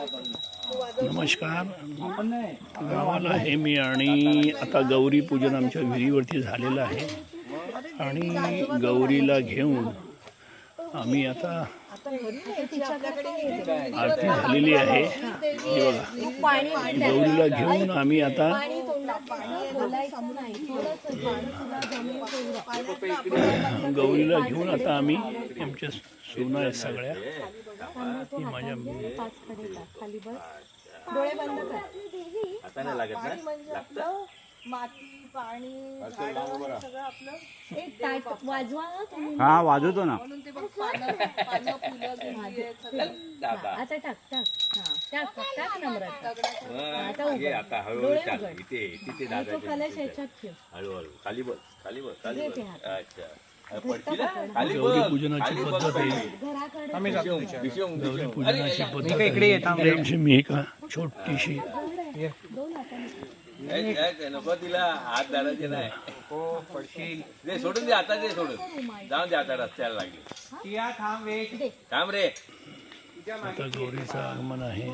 नमस्कार. गावाला आहे मी आणि आता गौरी पूजन आमच्या विहिरीवरती झालेलं आहे आणि गौरीला घेऊन आम्ही आता आरती झालेली आहे. हे बघा, गौरीला घेऊन आम्ही आता गौरीला घेऊन आता आम्ही आमच्या सुना आहेत सगळ्या. ही माझ्या डोळे बंद कर. आता नाही लागत ना. माती पाणी सगळं आपलं एक टाक वाजवा ना तुम्ही. हा वाजवतो ना. म्हणून ते बघ पानं फुलं घेतली आता टाक टाक टाक टाक नम्रता. आता उघड. आता डोळे हळूहळू उघड. तिथे आणि तो कलश याच्यात ठेव. हळूहळू खाली बस खाली बस खाली बस. अच्छा गौरी पूजनाची पद्धत आहे. घराकडे गौरी पूजनाची पद्धत आहे. आमची मी का छोटीशी नको तिला हात धरायचे नाही. सोडून दे आता, ते सोडून जाऊन दे आता. रस्त्याला लागली. थांब रे. आता गौरीचं आगमन आहे.